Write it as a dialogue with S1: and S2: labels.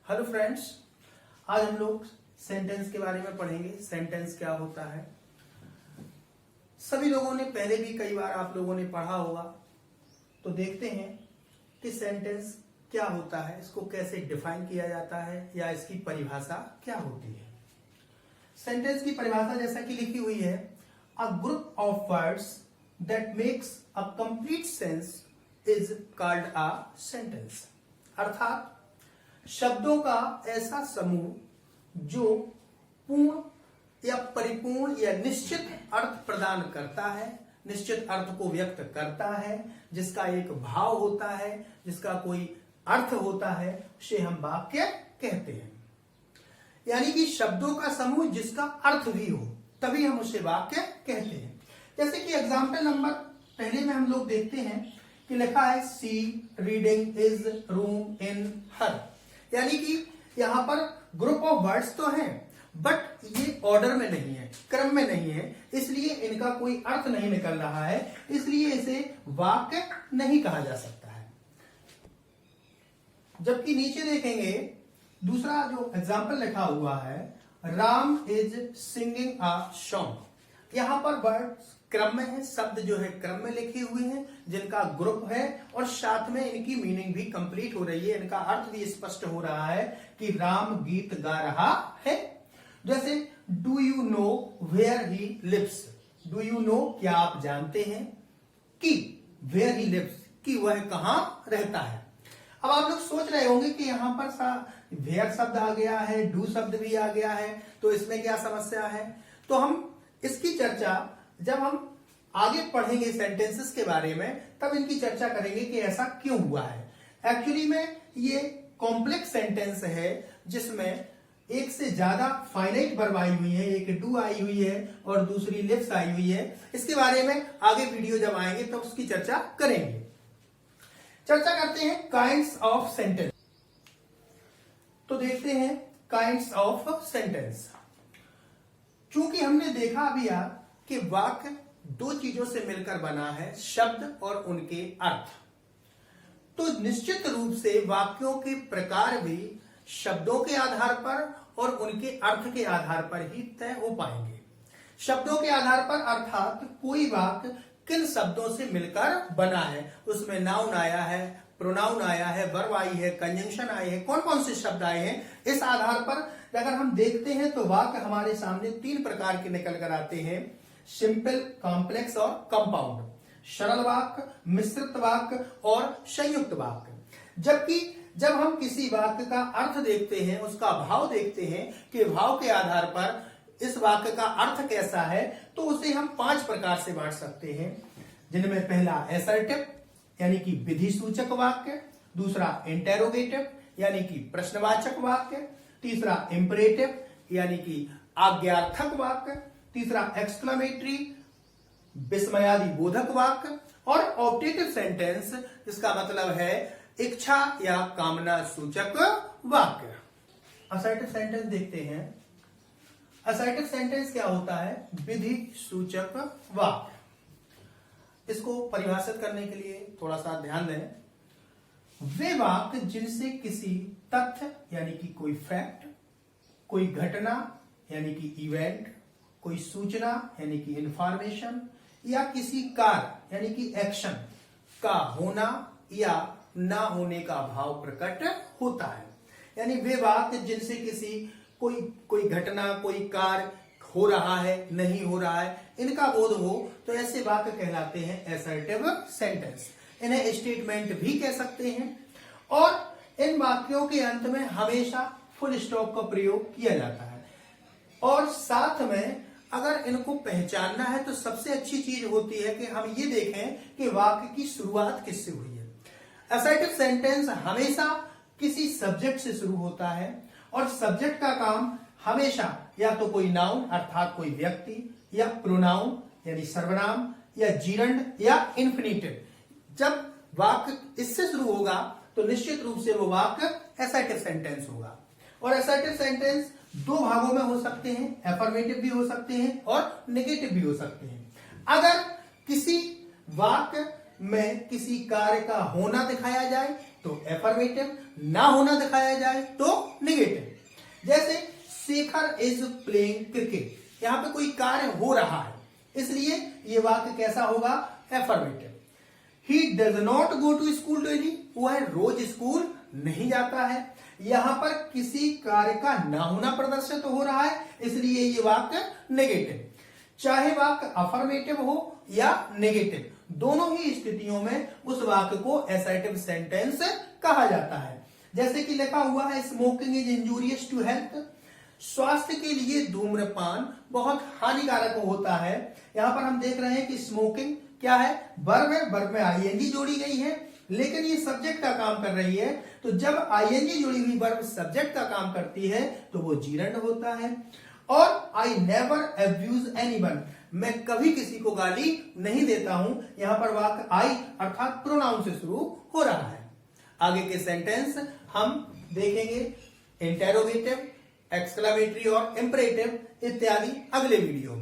S1: Hello friends, आज हम लोग सेंटेंस के बारे में पढ़ेंगे। सेंटेंस क्या होता है। सभी लोगों ने पहले भी कई बार आप लोगों ने पढ़ा होगा, तो देखते हैं कि सेंटेंस क्या होता है, इसको कैसे डिफाइन किया जाता है या इसकी परिभाषा क्या होती है। सेंटेंस की परिभाषा जैसा कि लिखी हुई है, a group of words that makes a complete sense is called a sentence. अर्थात शब्दों का ऐसा समूह जो पूर्ण या परिपूर्ण या निश्चित अर्थ प्रदान करता है, निश्चित अर्थ को व्यक्त करता है, जिसका एक भाव होता है, जिसका कोई अर्थ होता है, उसे हम वाक्य कहते हैं। यानी कि शब्दों का समूह जिसका अर्थ भी हो, तभी हम उसे वाक्य कहते हैं। जैसे कि एग्जाम्पल नंबर पहले में हम लोग देखते हैं कि लिखा है सी रीडिंग इज रूम इन हर। यानी कि यहां पर ग्रुप ऑफ वर्ड्स तो हैं, बट ये ऑर्डर में नहीं है, क्रम में नहीं है, इसलिए इनका कोई अर्थ नहीं निकल रहा है, इसलिए इसे वाक्य नहीं कहा जा सकता है। जबकि नीचे देखेंगे दूसरा जो एग्जाम्पल लिखा हुआ है, Ram is singing a song. यहां पर वर्ड्स क्रम में है, शब्द जो है क्रम में लिखे हुए हैं, जिनका ग्रुप है और साथ में इनकी मीनिंग भी कंप्लीट हो रही है, इनका अर्थ भी स्पष्ट हो रहा है कि राम गीत गा रहा है। जैसे do you know where he lives. Do you know, क्या आप जानते हैं कि वेयर ही लिव्स, कि वह कहां रहता है। अब आप लोग सोच रहे होंगे कि यहां पर वेयर शब्द आ गया है, डू शब्द भी आ गया है, तो इसमें क्या समस्या है। तो हम इसकी चर्चा जब हम आगे पढ़ेंगे सेंटेंसेस के बारे में, तब इनकी चर्चा करेंगे कि ऐसा क्यों हुआ है। एक्चुअली में ये कॉम्प्लेक्स सेंटेंस है, जिसमें एक से ज्यादा फाइनाइट वर्ब आई हुई है, एक डू आई हुई है और दूसरी लिव्स आई हुई है। इसके बारे में आगे वीडियो जब आएंगे तो उसकी चर्चा करेंगे। चर्चा करते हैं काइंड्स ऑफ सेंटेंस। तो देखते हैं काइंड्स ऑफ सेंटेंस। चूंकि हमने देखा अभी यार कि वाक्य दो चीजों से मिलकर बना है, शब्द और उनके अर्थ। तो निश्चित रूप से वाक्यों के प्रकार भी शब्दों के आधार पर और उनके अर्थ के आधार पर ही तय हो पाएंगे। शब्दों के आधार पर अर्थात कोई वाक्य किन शब्दों से मिलकर बना है, उसमें नाउन आया है, प्रोनाउन आया है, वर्ब आई है, कंजंक्शन आए हैं, कौन कौन से शब्द आए हैं, इस आधार पर अगर हम देखते हैं तो वाक्य हमारे सामने तीन प्रकार के निकल कर आते हैं, सिंपल, कॉम्प्लेक्स और कंपाउंड। सरल वाक्य, मिश्रित वाक्य और संयुक्त वाक्य। जबकि जब हम किसी वाक्य का अर्थ देखते हैं, उसका भाव देखते हैं कि भाव के आधार पर इस वाक्य का अर्थ कैसा है, तो उसे हम 5 प्रकार से बांट सकते हैं, जिनमें पहला असर्टिव यानी कि विधि सूचक वाक्य, दूसरा इंटेरोगेटिव यानी कि प्रश्नवाचक वाक्य, तीसरा इंपरेटिव यानी कि आज्ञार्थक वाक्य, तीसरा एक्सक्लेमेटरी विस्मयादि बोधक वाक्य, और ऑब्जेक्टिव सेंटेंस जिसका मतलब है इच्छा या कामना सूचक वाक्य। असर्टिव सेंटेंस देखते हैं। असर्टिव सेंटेंस क्या होता है, विधि सूचक वाक्य। इसको परिभाषित करने के लिए थोड़ा सा ध्यान दें। वे वाक्य जिनसे किसी तथ्य यानी कि कोई फैक्ट, कोई घटना यानी कि इवेंट, कोई सूचना यानी कि इंफॉर्मेशन, या किसी कार्य यानी कि एक्शन का होना या ना होने का भाव प्रकट होता है। यानी वे वाक्य जिनसे किसी कोई घटना, कोई कार्य हो रहा है, नहीं हो रहा है, इनका बोध हो, तो ऐसे वाक्य कहलाते हैं असर्टिव सेंटेंस। इन्हें स्टेटमेंट भी कह सकते हैं। और इन वाक्यों के अंत में हमेशा फुल स्टॉप का प्रयोग किया जाता है। और साथ में अगर इनको पहचानना है तो सबसे अच्छी चीज होती है कि हम ये देखें कि वाक्य की शुरुआत किससे हुई है। असर्टिव सेंटेंस हमेशा किसी सब्जेक्ट से शुरू होता है, और सब्जेक्ट का काम हमेशा या तो कोई नाउन अर्थात कोई व्यक्ति, या प्रोनाउन यानी सर्वनाम, या जीरंड या इन्फिनिटिव। जब वाक्य इससे शुरू होगा तो निश्चित रूप से वो वाक्य असर्टिव सेंटेंस होगा। और असर्टिव सेंटेंस दो भागों में हो सकते हैं, एफर्मेटिव भी हो सकते हैं और नेगेटिव भी हो सकते हैं। अगर किसी वाक्य में किसी कार्य का होना दिखाया जाए तो एफर्मेटिव, ना होना दिखाया जाए तो नेगेटिव। जैसे शेखर इज प्लेइंग क्रिकेट, यहां पे कोई कार्य हो रहा है, इसलिए ये वाक्य कैसा होगा? Affirmative. He does not go to school daily, वह रोज स्कूल नहीं जाता है। यहां पर किसी कार्य का ना होना प्रदर्शित हो रहा है, इसलिए ये वाक्य नेगेटिव। चाहे वाक्य अफर्मेटिव हो या नेगेटिव, दोनों ही स्थितियों में उस वाक्य को असर्टिव सेंटेंस कहा जाता है। जैसे कि लिखा हुआ है smoking is injurious to health, स्वास्थ्य के लिए धूम्रपान बहुत हानिकारक होता है। यहां पर हम देख रहे हैं कि स्मोकिंग क्या है? वर्ब है, वर्ब में आईएनजी जोड़ी गई है, लेकिन ये सब्जेक्ट का काम कर रही है। तो जब आईएनजी जुड़ी हुई वर्ब सब्जेक्ट का काम करती है तो वो जीरंड होता है। और आई नेवर अब्यूज एनीवन, मैं कभी किसी को गाली नहीं देता हूं। यहां पर वाक्य आई अर्थात प्रोनाउन से शुरू हो रहा है। आगे के सेंटेंस हम देखेंगे इंटेरोगेटिव, एक्सक्लेमेटरी और इंपरेटिव इत्यादि अगले वीडियो में।